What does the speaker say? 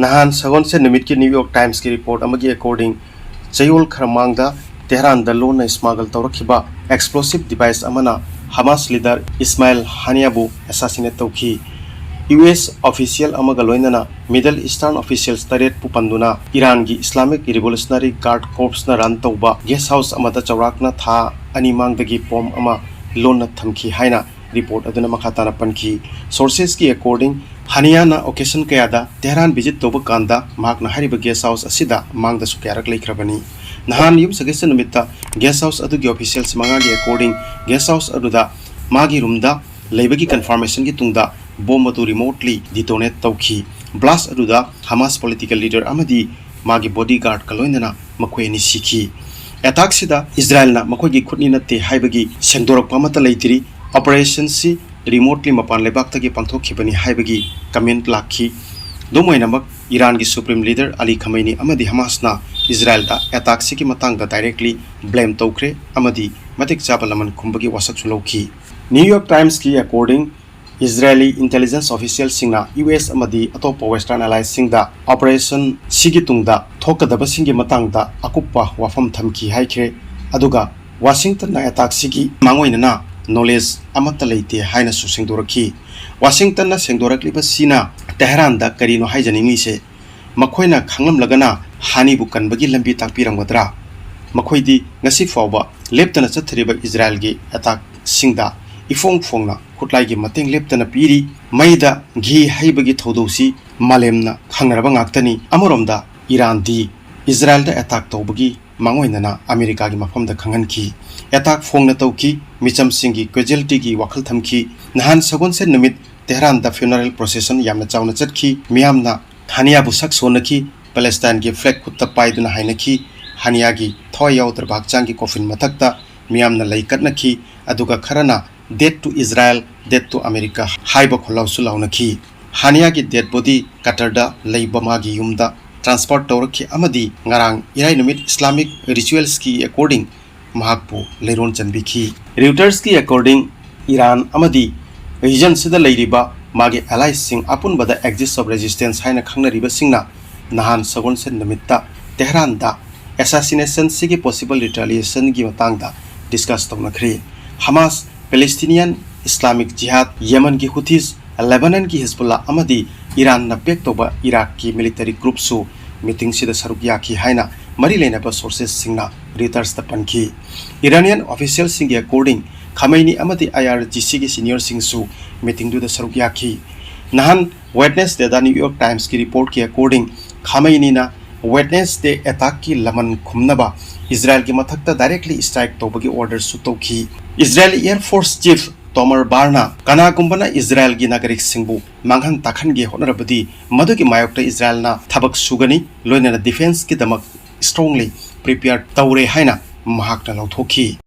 Nahan sagon se nimit ki New York Times ki report amagi according Chayol Kharmangda Tehran da lona smuggle tawrakhiba explosive device amana Hamas leader Ismail Haniyeh assassinate tawki. US official amaga loinana Middle Eastern officials taret pupanduna Iran gi Islamic Revolutionary Guard Corps na ran tawba guest house amada chawrakna tha ani mangdagi pom ama lona thamki haina report aduna makhatana panki. Sources ki according Haniyeh na occasion kayada Tehran visit toba kanda mahakna hariba guest house asida mangda sukyarak leikrabani. Nahan yum sagesa numita guest house adugi officials mangagi according guest house aduda magi roomda leibagi confirmation ki tungda bomb atu remotely detonate tawki. Blast aduda Hamas political leader amadi magi bodyguard kaloinana makhoi ni sikhi. Attack sida Israel na makhoi gi khutni natte haibagi sengdorak pamata leitiri operation si remotely mapan lebak tagi pangthokhibani haibagi comment lakhi. Domoinamak Iran gi supreme leader Ali Khamenei amadi Hamas na Israel da attack si ki matang da directly blame tawkre amadi matik chapalaman khumbagi wasak sulauki. New York Times ki according Israeli intelligence officials singna US amadi atopa western allies singda operation sigi tungda thokadaba singi matang da akuppa wafam thamki haikre aduga Washington na attack sigi mangoina na knowledge amata leite haina su sengdoraki. Washington na sengdorakliba sina Tehran da karino haijaningi se makhoina khanglam lagana hani bu kanbagi lambi takpirangwadra makhoidi ngasi fawba leptana chathriba Israel gi attack singda ifong fongna khutlai gi mateng leptana piri maida gi haibagi thodosi malemna khangraba ngaktani amoromda Iran di Israel da attack tawbagi mangoina na America gi mafamda khanganki attack fongna tawki micham singi casualty gi wakhal thamki. Nahan sagon se numit Tehran da funeral procession yamna chawna chatki miyamna Haniyeh bu sak sonaki Palestine gi flag khutta paiduna hainaki Haniyeh gi thoi yawdar bakchang gi coffin mathakta miyamna laikatnaki aduga kharana death to Israel death to America haiba kholaw sulawnaki. Haniyeh gi dead body Qatar leiba magi yumda transport tawraki amadi ngarang irai numit Islamic rituals ki according mahakpu leiron chanbiki. Reuters ki according Iran amadi region sida leiriba magi allies sing apun bada exist of resistance haina khangnariba singna nahan sagon sen namitta Tehran da assassination sigi possible retaliation gi matangda discuss tawnakhri. Hamas Palestinian Islamic Jihad Yemen ki Houthis Lebanon ki Hezbollah amadi Iran na pek toba Iraq ki military group su meeting sida sarukya ki haina mari lenaba sources singna Reuters tapanki. Iranian officials singi according Khamenei amadi IRGC ki senior singsu meeting du da sarukya ki. Nahan Wednesday da New York Times ki report ki according Khamenei na Wednesday attack ki laman khumnaba Israel ki mathakta directly strike tobagi order su tawki. Israeli Air Force Chief Tomer Barna kana kumbana Israel gi nagarik singbu manghan takhan gi honarabadi madugi mayokta Israel na thabak sugani loinana defense ki damak strongly prepared tawre haina mahakna lauthoki.